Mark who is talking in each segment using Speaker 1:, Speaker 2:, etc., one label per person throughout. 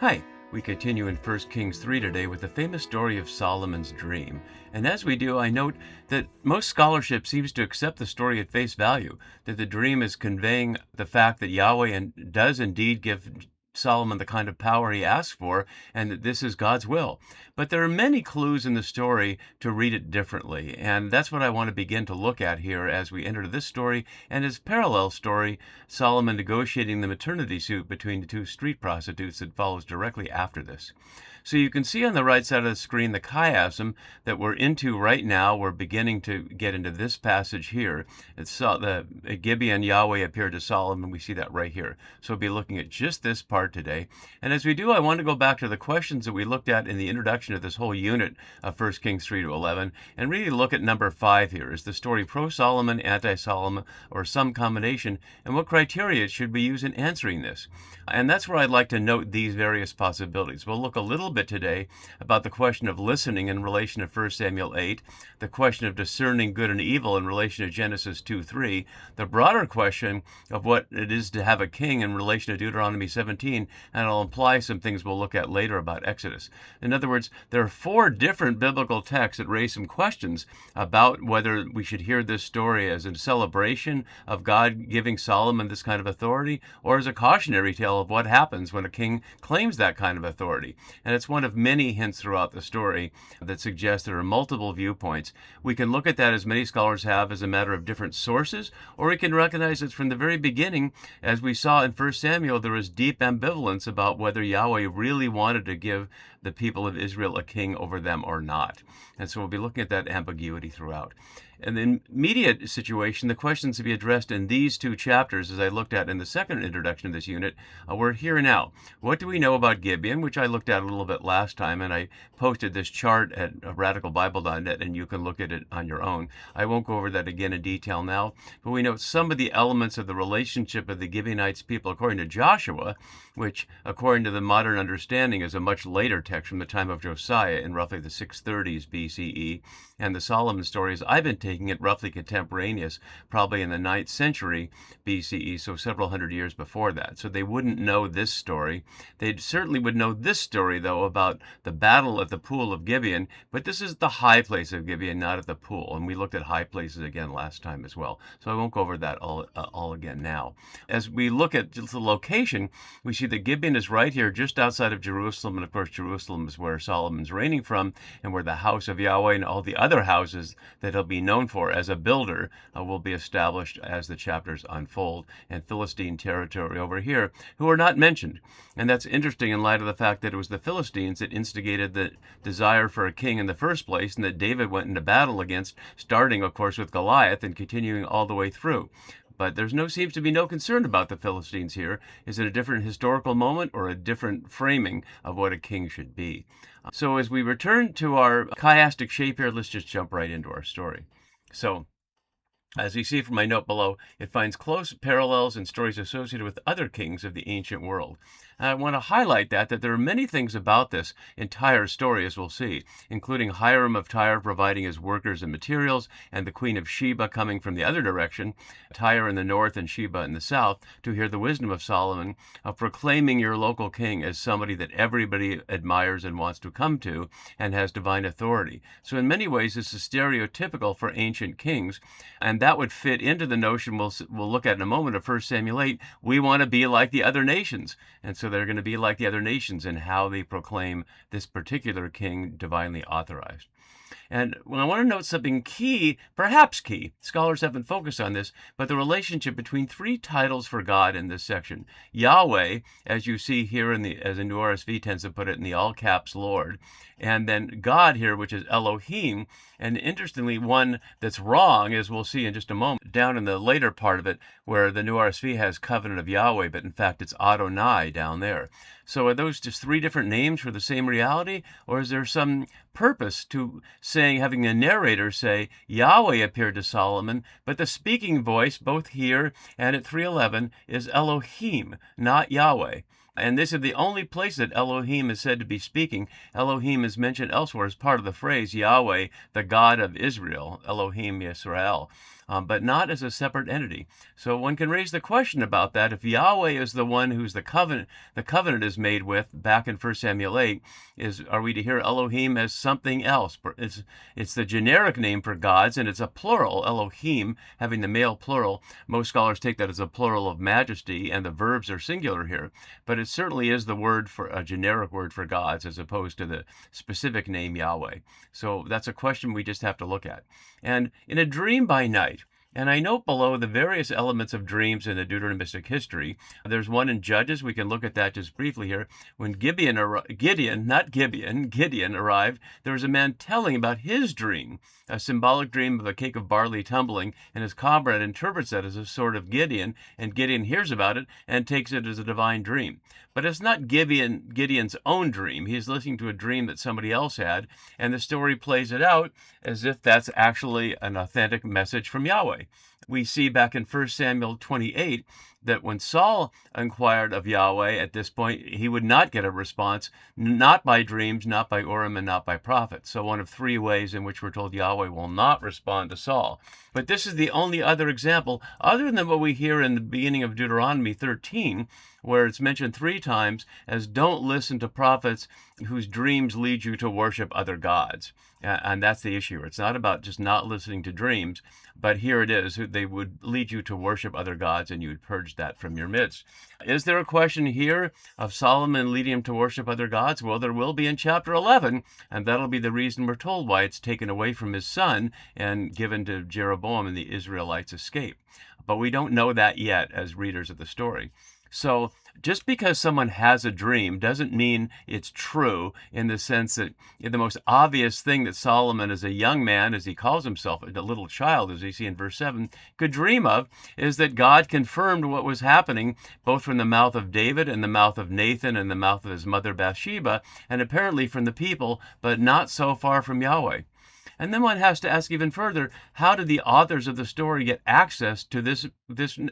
Speaker 1: Hi, we continue in 1 Kings 3 today with the famous story of Solomon's dream. And as we do, I note that most scholarship seems to accept the story at face value, that the dream is conveying the fact that Yahweh does indeed give Solomon the kind of power he asks for, and that this is God's will. But there are many clues in the story to read it differently, and that's what I want to begin to look at here as we enter this story and his parallel story, Solomon negotiating the maternity suit between the two street prostitutes that follows directly after this. So you can see on the right side of the screen the chiasm that we're into right now. We're beginning to get into this passage here. It's the Gibeon Yahweh appeared to Solomon. We see that right here. So we'll be looking at just this part today. And as we do, I want to go back to the questions that we looked at in the introduction of this whole unit of 1 Kings 3 to 11 and really look at number 5 here. Is the story pro-Solomon, anti-Solomon, or some combination? And what criteria should we use in answering this? And that's where I'd like to note these various possibilities. We'll look a little bit today about the question of listening in relation to 1 Samuel 8, the question of discerning good and evil in relation to Genesis 2:3, the broader question of what it is to have a king in relation to Deuteronomy 17, and I'll imply some things we'll look at later about Exodus. In other words, there are 4 different biblical texts that raise some questions about whether we should hear this story as a celebration of God giving Solomon this kind of authority, or as a cautionary tale of what happens when a king claims that kind of authority. And it's one of many hints throughout the story that suggest there are multiple viewpoints. We can look at that, as many scholars have, as a matter of different sources, or we can recognize that from the very beginning, as we saw in 1 Samuel, there was deep ambivalence about whether Yahweh really wanted to give the people of Israel a king over them or not. And so we'll be looking at that ambiguity throughout. In the immediate situation, the questions to be addressed in these 2 chapters, as I looked at in the second introduction of this unit, were here and now. What do we know about Gibeon, which I looked at a little bit last time, and I posted this chart at radicalbible.net, and you can look at it on your own. I won't go over that again in detail now, but we know some of the elements of the relationship of the Gibeonites people according to Joshua, which, according to the modern understanding, is a much later text from the time of Josiah in roughly the 630s BCE, and the Solomon stories, I've been taking it roughly contemporaneous, probably in the 9th century BCE, so several hundred years before that. So they wouldn't know this story. They certainly would know this story, though, about the battle at the pool of Gibeon, but this is the high place of Gibeon, not at the pool. And we looked at high places again last time as well. So I won't go over that all again now. As we look at the location, we see that Gibeon is right here just outside of Jerusalem. And of course, Jerusalem is where Solomon's reigning from and where the house of Yahweh and all the other houses that he'll be known for as a builder will be established as the chapters unfold, and Philistine territory over here, who are not mentioned. And that's interesting in light of the fact that it was the Philistines that instigated the desire for a king in the first place, and that David went into battle against, starting, of course, with Goliath and continuing all the way through. But seems to be no concern about the Philistines here. Is it a different historical moment or a different framing of what a king should be? So as we return to our chiastic shape here, let's just jump right into our story. So, as you see from my note below, it finds close parallels and stories associated with other kings of the ancient world. And I want to highlight that there are many things about this entire story, as we'll see, including Hiram of Tyre providing his workers and materials, and the Queen of Sheba coming from the other direction, Tyre in the north and Sheba in the south, to hear the wisdom of Solomon of proclaiming your local king as somebody that everybody admires and wants to come to and has divine authority. So in many ways, this is stereotypical for ancient kings, and that would fit into the notion we'll look at in a moment of 1 Samuel 8. We want to be like the other nations. And so they're going to be like the other nations in how they proclaim this particular king divinely authorized. And I want to note something key, perhaps key. Scholars haven't focused on this, but the relationship between 3 titles for God in this section. Yahweh, as you see here as the New RSV tends to put it, in the all caps Lord. And then God here, which is Elohim. And interestingly, one that's wrong, as we'll see in just a moment, down in the later part of it, where the New RSV has covenant of Yahweh, but in fact it's Adonai down there. So are those just 3 different names for the same reality? Or is there some purpose to having a narrator say Yahweh appeared to Solomon, but the speaking voice both here and at 3:11 is Elohim, not Yahweh? And this is the only place that Elohim is said to be speaking. Elohim is mentioned elsewhere as part of the phrase Yahweh, the God of Israel, Elohim Yisrael, but not as a separate entity. So one can raise the question about that. If Yahweh is the one who's the covenant is made with back in 1 Samuel 8, are we to hear Elohim as something else? It's the generic name for gods, and it's a plural, Elohim, having the male plural. Most scholars take that as a plural of majesty, and the verbs are singular here. But it certainly is the word for a generic word for gods as opposed to the specific name Yahweh. So that's a question we just have to look at. And in a dream by night, and I note below the various elements of dreams in the Deuteronomistic history. There's one in Judges. We can look at that just briefly here. When Gideon arrived, there was a man telling about his dream, a symbolic dream of a cake of barley tumbling, and his comrade interprets that as a sort of Gideon, and Gideon hears about it and takes it as a divine dream. But it's not Gideon's own dream. He's listening to a dream that somebody else had, and the story plays it out as if that's actually an authentic message from Yahweh. We see back in 1 Samuel 28 that when Saul inquired of Yahweh at this point, he would not get a response, not by dreams, not by Urim, and not by prophets. So one of three ways in which we're told Yahweh will not respond to Saul. But this is the only other example, other than what we hear in the beginning of Deuteronomy 13, where it's mentioned three times as don't listen to prophets whose dreams lead you to worship other gods. And that's the issue. It's not about just not listening to dreams, but here it is. They would lead you to worship other gods, and you would purge that from your midst. Is there a question here of Solomon leading him to worship other gods? Well, there will be in chapter 11, and that'll be the reason we're told why it's taken away from his son and given to Jeroboam and the Israelites escape. But we don't know that yet as readers of the story. So just because someone has a dream doesn't mean it's true, in the sense that the most obvious thing that Solomon, as a young man, as he calls himself, a little child, as we see in verse 7, could dream of, is that God confirmed what was happening, both from the mouth of David and the mouth of Nathan and the mouth of his mother Bathsheba, and apparently from the people, but not so far from Yahweh. And then one has to ask even further, how did the authors of the story get access to this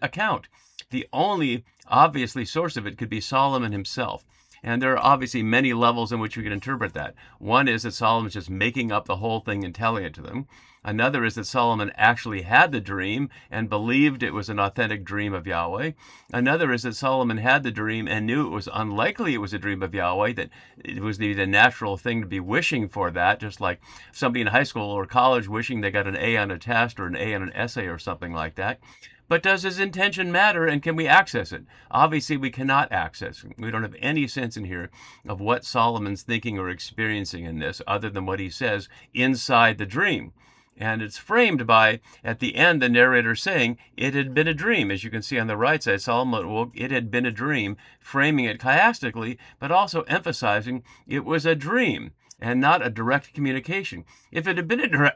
Speaker 1: account? The only, obviously, source of it could be Solomon himself. And there are obviously many levels in which we can interpret that. One is that Solomon's just making up the whole thing and telling it to them. Another is that Solomon actually had the dream and believed it was an authentic dream of Yahweh. Another is that Solomon had the dream and knew it was unlikely it was a dream of Yahweh, that it was the natural thing to be wishing for that, just like somebody in high school or college wishing they got an A on a test or an A on an essay or something like that. But does his intention matter, and can we access it? Obviously, we cannot access it. We don't have any sense in here of what Solomon's thinking or experiencing in this, other than what he says inside the dream. And it's framed by, at the end, the narrator saying, it had been a dream. As you can see on the right side, Solomon woke, it had been a dream, framing it chiastically, but also emphasizing it was a dream and not a direct communication. If it had been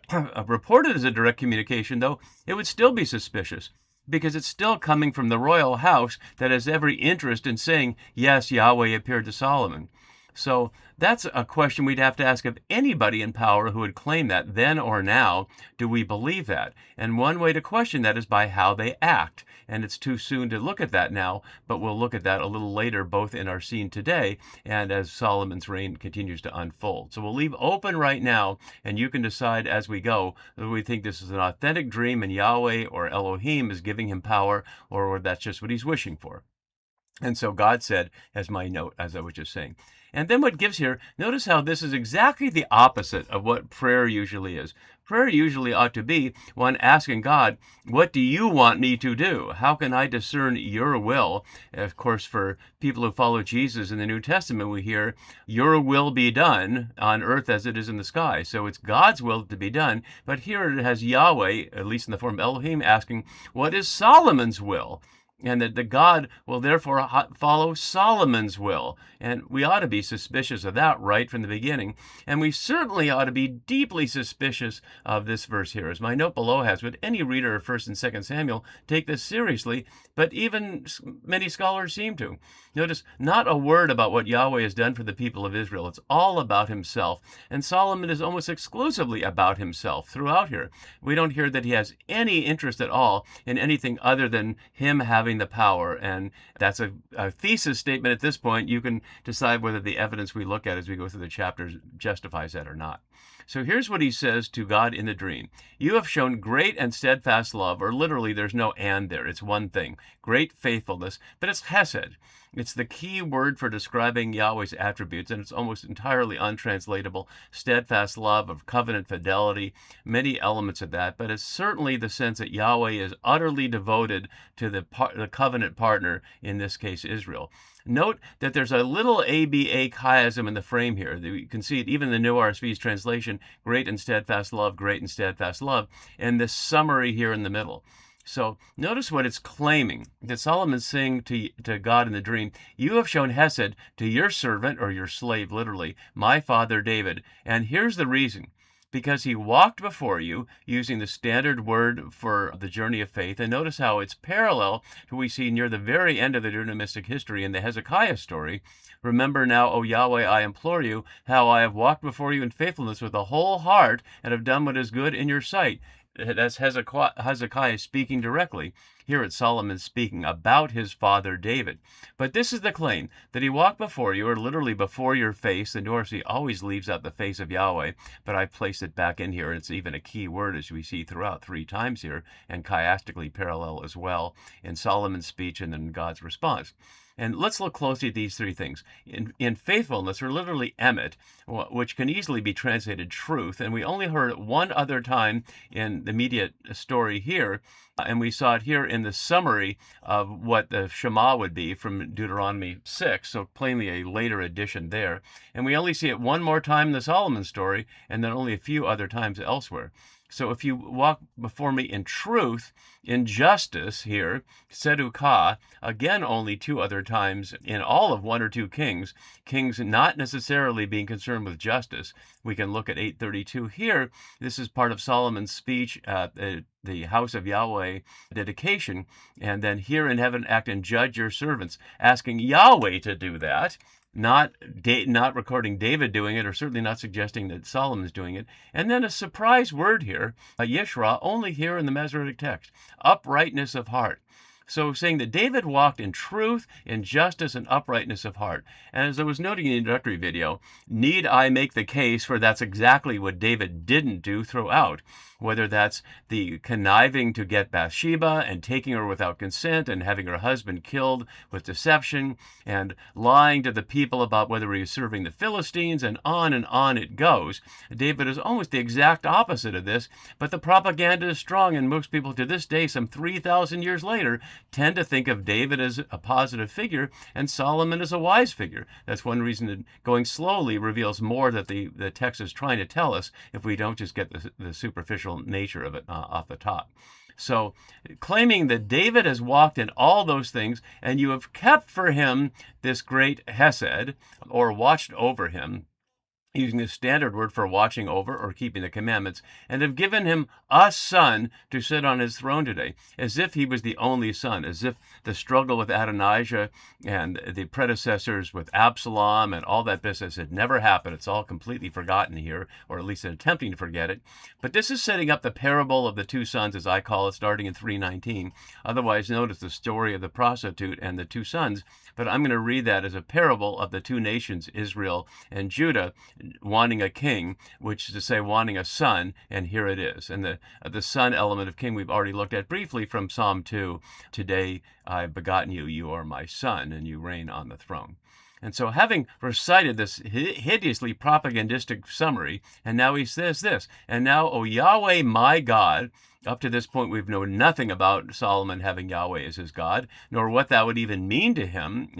Speaker 1: reported as a direct communication, though, it would still be suspicious, because it's still coming from the royal house that has every interest in saying, yes, Yahweh appeared to Solomon. So that's a question we'd have to ask of anybody in power who would claim that, then or now. Do we believe that? And one way to question that is by how they act. And it's too soon to look at that now, but we'll look at that a little later, both in our scene today and as Solomon's reign continues to unfold. So we'll leave open right now, and you can decide as we go whether we think this is an authentic dream and Yahweh or Elohim is giving him power, or that's just what he's wishing for. And so God said, as my note, as I was just saying. And then what gives here, notice how this is exactly the opposite of what prayer usually is. Prayer usually ought to be one asking God, what do you want me to do? How can I discern your will? Of course, for people who follow Jesus in the New Testament, we hear, your will be done on earth as it is in the sky. So it's God's will to be done. But here it has Yahweh, at least in the form of Elohim, asking, what is Solomon's will? And that the God will therefore follow Solomon's will. And we ought to be suspicious of that right from the beginning. And we certainly ought to be deeply suspicious of this verse here. As my note below has, would any reader of 1 and 2 Samuel take this seriously? But even many scholars seem to. Notice, not a word about what Yahweh has done for the people of Israel. It's all about himself. And Solomon is almost exclusively about himself throughout here. We don't hear that he has any interest at all in anything other than him having having the power. And that's a thesis statement at this point. You can decide whether the evidence we look at as we go through the chapters justifies that or not. So here's what he says to God in the dream. You have shown great and steadfast love, or literally there's no and there. It's one thing. Great faithfulness, but it's hesed. It's the key word for describing Yahweh's attributes, and it's almost entirely untranslatable. Steadfast love, of covenant fidelity, many elements of that, but it's certainly the sense that Yahweh is utterly devoted to the covenant partner, in this case Israel. Note that there's a little ABA chiasm in the frame here. You can see it even in the New RSV's translation, great and steadfast love, great and steadfast love, and this summary here in the middle. So notice what it's claiming, that Solomon's saying to God in the dream, you have shown hesed to your servant, or your slave literally, my father David. And here's the reason. Because he walked before you, using the standard word for the journey of faith. And notice how it's parallel to what we see near the very end of the Deuteronomistic history in the Hezekiah story. Remember now, O Yahweh, I implore you, how I have walked before you in faithfulness with a whole heart, and have done what is good in your sight. That's Hezekiah speaking directly. Here it's Solomon speaking about his father David. But this is the claim, that he walked before you, or literally before your face. The Norse always leaves out the face of Yahweh, but I placed it back in here. It's even a key word, as we see throughout 3 times here, and chiastically parallel as well in Solomon's speech and then God's response. And let's look closely at these 3 things. In faithfulness, or literally emet, which can easily be translated truth, and we only heard it one other time in the immediate story here, and we saw it here in the summary of what the Shema would be from Deuteronomy 6, so plainly a later addition there. And we only see it one more time in the Solomon story, and then only a few other times elsewhere. So if you walk before me in truth, in justice here, sedukah, again only 2 other times in all of 1 or 2 kings not necessarily being concerned with justice. We can look at 832 here. This is part of Solomon's speech at the house of Yahweh dedication. And then here in heaven act and judge your servants, asking Yahweh to do that. Not recording David doing it, or certainly not suggesting that Solomon's doing it. And then a surprise word here, a yishra, only here in the Masoretic text, uprightness of heart. So saying that David walked in truth, in justice, and uprightness of heart. And as I was noting in the introductory video, need I make the case for that's exactly what David didn't do throughout? Whether that's the conniving to get Bathsheba and taking her without consent and having her husband killed with deception and lying to the people about whether he was serving the Philistines, and on it goes. David is almost the exact opposite of this, but the propaganda is strong, and most people to this day, some 3,000 years later, tend to think of David as a positive figure and Solomon as a wise figure. That's one reason that going slowly reveals more that the text is trying to tell us, if we don't just get the superficial nature of it off the top. So claiming that David has walked in all those things, and you have kept for him this great hesed, or watched over him, using the standard word for watching over or keeping the commandments, and have given him a son to sit on his throne today, as if he was the only son, as if the struggle with Adonijah and the predecessors with Absalom and all that business had never happened. It's all completely forgotten here, or at least attempting to forget it. But this is setting up the parable of the 2 sons, as I call it, starting in 3:19, otherwise known as the story of the prostitute and the 2 sons. But I'm going to read that as a parable of the 2 nations, Israel and Judah, wanting a king, which is to say wanting a son, and here it is. And the son element of king we've already looked at briefly from Psalm 2. Today I have begotten you, you are my son, and you reign on the throne. And so having recited this hideously propagandistic summary, and now he says this, and now, O Yahweh, my God. Up to this point, we've known nothing about Solomon having Yahweh as his God, nor what that would even mean to him.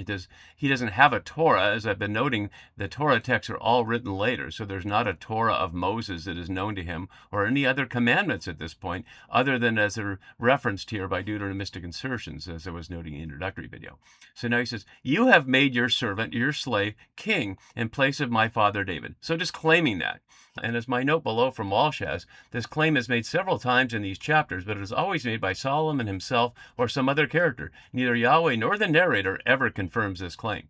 Speaker 1: He doesn't have a Torah. As I've been noting, the Torah texts are all written later, so there's not a Torah of Moses that is known to him, or any other commandments at this point, other than as they're referenced here by Deuteronomistic insertions, as I was noting in the introductory video. So now he says, you have made your servant, your slave, king in place of my father David. So just claiming that. And as my note below from Walsh has, this claim is made several times in these chapters, but it is always made by Solomon himself or some other character. Neither Yahweh nor the narrator ever confirms this claim.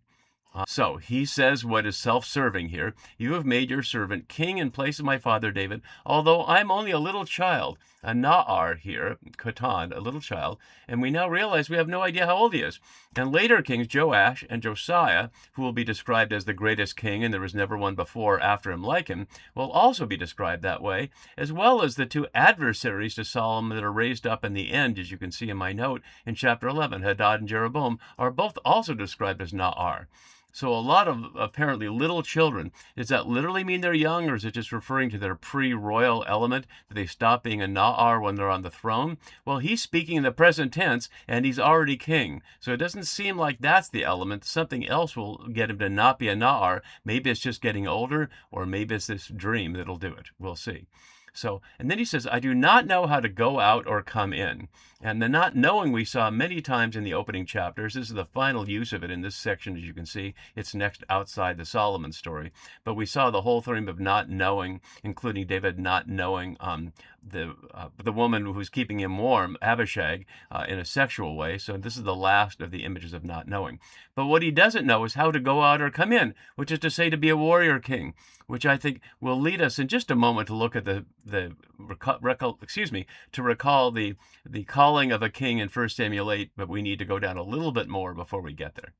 Speaker 1: So he says what is self-serving here. You have made your servant king in place of my father David, although I'm only a little child. a Na'ar here, Khatan, a little child, and we now realize we have no idea how old he is. And later kings, Joash and Josiah, who will be described as the greatest king, and there was never one before or after him like him, will also be described that way, as well as the two adversaries to Solomon that are raised up in the end, as you can see in my note in chapter 11, Hadad and Jeroboam, are both also described as Na'ar. So a lot of apparently little children, does that literally mean they're young, or is it just referring to their pre-royal element, that they stop being a Na'ar when they're on the throne? Well, he's speaking in the present tense, and he's already king. So it doesn't seem like that's the element. Something else will get him to not be a Na'ar. Maybe it's just getting older, or maybe it's this dream that'll do it. We'll see. So, and then he says, I do not know how to go out or come in. And the not knowing we saw many times in the opening chapters. This is the final use of it in this section, as you can see. It's next outside the Solomon story. But we saw the whole theme of not knowing, including David not knowing the woman who was keeping him warm, Abishag, in a sexual way. So this is the last of the images of not knowing. But what he doesn't know is how to go out or come in, which is to say to be a warrior king, which I think will lead us in just a moment to look at to recall the calling of a king in 1 Samuel 8, but we need to go down a little bit more before we get there.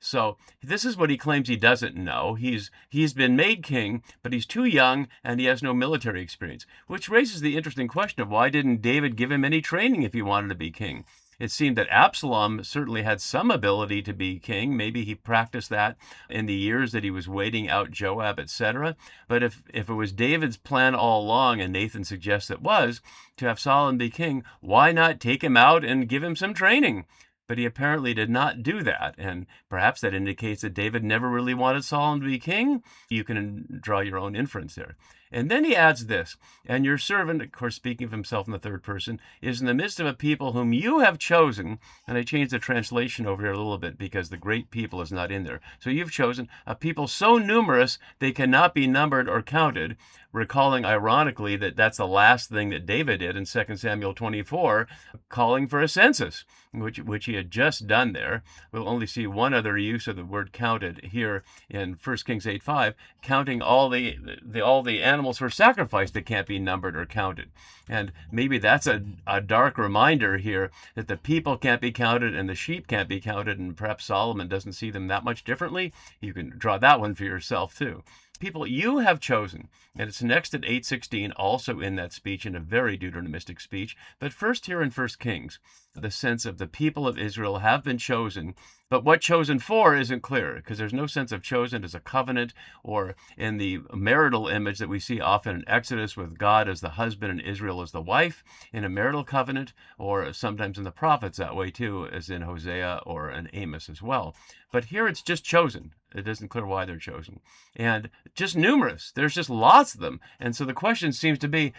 Speaker 1: So this is what he claims he doesn't know. He's been made king, but he's too young and he has no military experience, which raises the interesting question of why didn't David give him any training if he wanted to be king? It seemed that Absalom certainly had some ability to be king. Maybe he practiced that in the years that he was waiting out Joab, etc. But if it was David's plan all along, and Nathan suggests it was, to have Solomon be king, why not take him out and give him some training? But he apparently did not do that, and perhaps that indicates that David never really wanted Solomon to be king. You can draw your own inference there. And then he adds this, and your servant, of course, speaking of himself in the third person, is in the midst of a people whom you have chosen, and I changed the translation over here a little bit because the great people is not in there. So you've chosen a people so numerous they cannot be numbered or counted, recalling ironically that that's the last thing that David did in 2 Samuel 24, calling for a census, which he had just done there. We'll only see one other use of the word counted here in 1 Kings 8:5, counting all the animals for sacrifice that can't be numbered or counted. And maybe that's a dark reminder here that the people can't be counted and the sheep can't be counted, and perhaps Solomon doesn't see them that much differently. You can draw that one for yourself too. People you have chosen, and it's next at 8:16, also in that speech, in a very Deuteronomistic speech. But first here in 1 Kings, the sense of the people of Israel have been chosen, but what chosen for isn't clear, because there's no sense of chosen as a covenant or in the marital image that we see often in Exodus with God as the husband and Israel as the wife in a marital covenant, or sometimes in the prophets that way too, as in Hosea or in Amos as well. But here it's just chosen. It isn't clear why they're chosen. And just numerous. There's just lots of them. And so the question seems to be,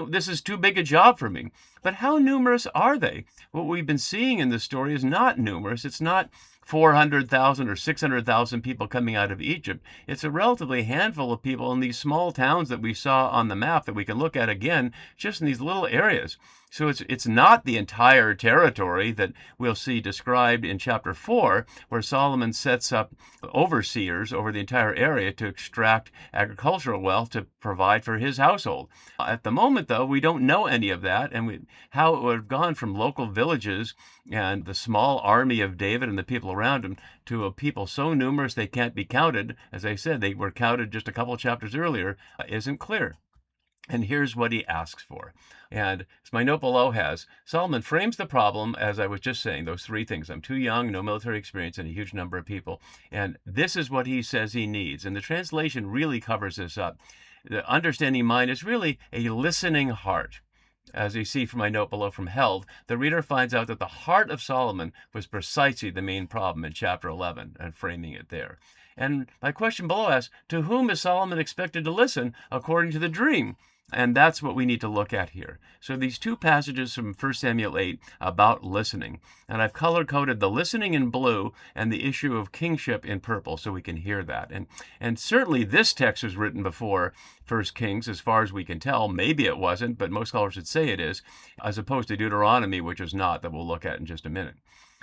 Speaker 1: this is too big a job for me. But how numerous are they? What we've been seeing in this story is not numerous. It's not 400,000 or 600,000 people coming out of Egypt. It's a relatively handful of people in these small towns that we saw on the map that we can look at again, just in these little areas. So it's not the entire territory that we'll see described in chapter 4, where Solomon sets up overseers over the entire area to extract agricultural wealth to provide for his household. At the moment, though, we don't know any of that, and how it would have gone from local villages and the small army of David and the people around him to a people so numerous they can't be counted. As I said, they were counted just a couple of chapters earlier, isn't clear. And here's what he asks for. And as my note below has, Solomon frames the problem, as I was just saying, those three things. I'm too young, no military experience, and a huge number of people. And this is what he says he needs. And the translation really covers this up. The understanding mind is really a listening heart. As you see from my note below from Held, the reader finds out that the heart of Solomon was precisely the main problem in chapter 11, and framing it there. And my question below asks, to whom is Solomon expected to listen according to the dream? And that's what we need to look at here. So these two passages from 1 Samuel 8 about listening. And I've color-coded the listening in blue and the issue of kingship in purple so we can hear that. And certainly this text was written before 1 Kings, as far as we can tell. Maybe it wasn't, but most scholars would say it is, as opposed to Deuteronomy, which is not, that we'll look at in just a minute.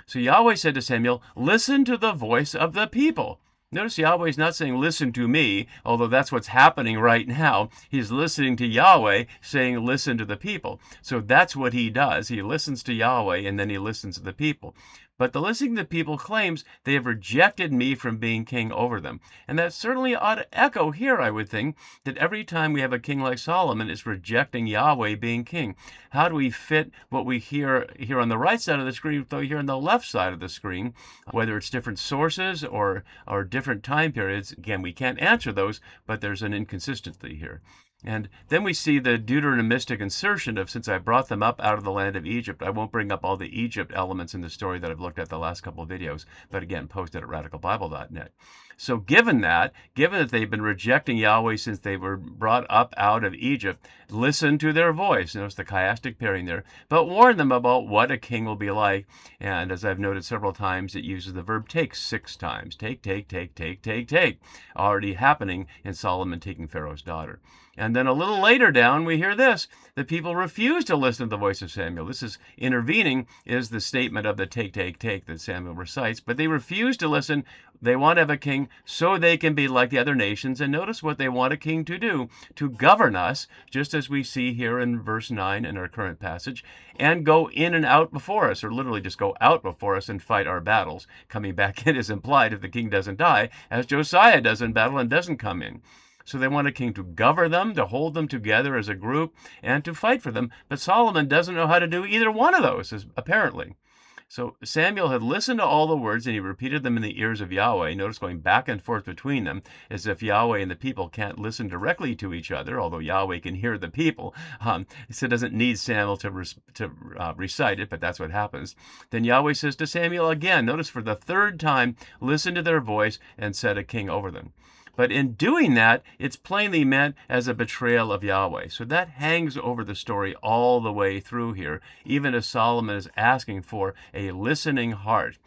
Speaker 1: So Yahweh said to Samuel, listen to the voice of the people. Notice Yahweh's not saying, listen to me, although that's what's happening right now. He's listening to Yahweh saying, listen to the people. So that's what he does. He listens to Yahweh and then he listens to the people. But the listening to the people claims they have rejected me from being king over them. And that certainly ought to echo here, I would think, that every time we have a king like Solomon, it's rejecting Yahweh being king. How do we fit what we hear here on the right side of the screen with what we hear on the left side of the screen, whether it's different sources or different time periods? Again, we can't answer those, but there's an inconsistency here. And then we see the Deuteronomistic insertion of, since I brought them up out of the land of Egypt. I won't bring up all the Egypt elements in the story that I've looked at the last couple of videos, but again, posted at radicalbible.net. So given that they've been rejecting Yahweh since they were brought up out of Egypt, listen to their voice. Notice the chiastic pairing there, but warn them about what a king will be like. And as I've noted several times, it uses the verb take 6 times. Take, already happening in Solomon taking Pharaoh's daughter. And then a little later down, we hear this. The people refuse to listen to the voice of Samuel. This is intervening, is the statement of the take that Samuel recites. But they refuse to listen. They want to have a king so they can be like the other nations. And notice what they want a king to do, to govern us, just as we see here in verse 9 in our current passage, and go in and out before us, or literally just go out before us and fight our battles. Coming back in is implied if the king doesn't die, as Josiah does in battle and doesn't come in. So they want a king to govern them, to hold them together as a group, and to fight for them. But Solomon doesn't know how to do either one of those, apparently. So Samuel had listened to all the words, and he repeated them in the ears of Yahweh. Notice going back and forth between them, as if Yahweh and the people can't listen directly to each other, although Yahweh can hear the people. So it doesn't need Samuel to recite it, but that's what happens. Then Yahweh says to Samuel again, notice for the 3rd time, listen to their voice and set a king over them. But in doing that, it's plainly meant as a betrayal of Yahweh. So that hangs over the story all the way through here, even as Solomon is asking for a listening heart.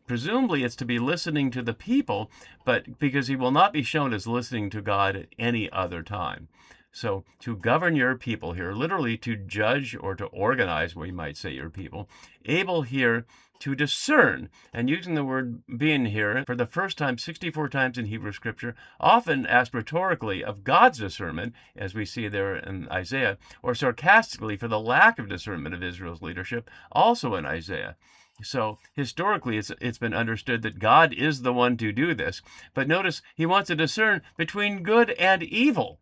Speaker 1: Presumably it's to be listening to the people, but because he will not be shown as listening to God at any other time. So to govern your people here, literally to judge or to organize, we might say, your people, able here to discern, and using the word being here for the first time 64 times in Hebrew scripture, often asked rhetorically of God's discernment, as we see there in Isaiah, or sarcastically for the lack of discernment of Israel's leadership, also in Isaiah. So historically, it's been understood that God is the one to do this. But notice he wants to discern between good and evil.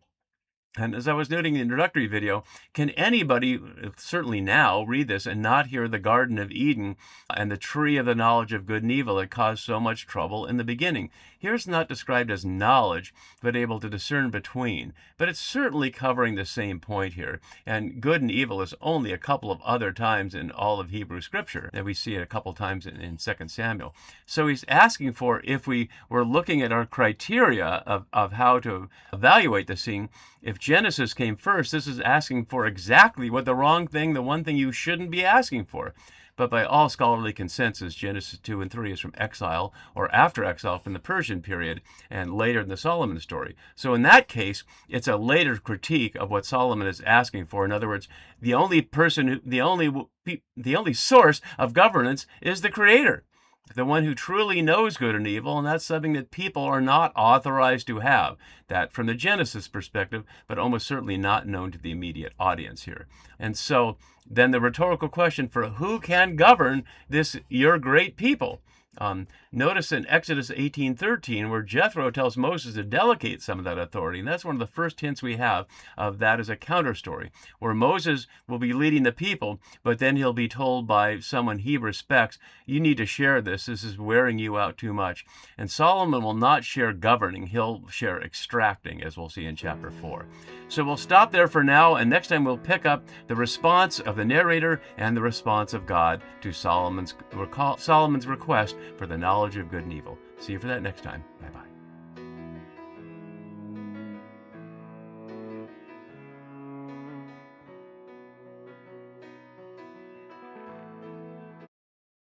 Speaker 1: And as I was noting in the introductory video, can anybody, certainly now, read this and not hear the Garden of Eden and the tree of the knowledge of good and evil that caused so much trouble in the beginning? Here it's not described as knowledge, but able to discern between. But it's certainly covering the same point here. And good and evil is only a couple of other times in all of Hebrew Scripture, that we see it a couple times in 2 Samuel. So he's asking for, if we were looking at our criteria of how to evaluate the scene, if Genesis came first, this is asking for exactly what the one thing you shouldn't be asking for. But by all scholarly consensus, Genesis 2 and 3 is from exile or after exile from the Persian period and later in the Solomon story. So in that case, it's a later critique of what Solomon is asking for. In other words, the only source of governance is the Creator, the one who truly knows good and evil, and that's something that people are not authorized to have. That from the Genesis perspective, but almost certainly not known to the immediate audience here. And so then the rhetorical question for who can govern this, your great people? Notice in Exodus 18:13, where Jethro tells Moses to delegate some of that authority, and that's one of the first hints we have of that as a counter story, where Moses will be leading the people, but then he'll be told by someone he respects, you need to share this is wearing you out too much. And Solomon will not share governing, he'll share extracting, as we'll see in chapter 4. So we'll stop there for now, and next time we'll pick up the response of the narrator and the response of God to Solomon's request for the knowledge of good and evil. See you for that next time. Bye-bye.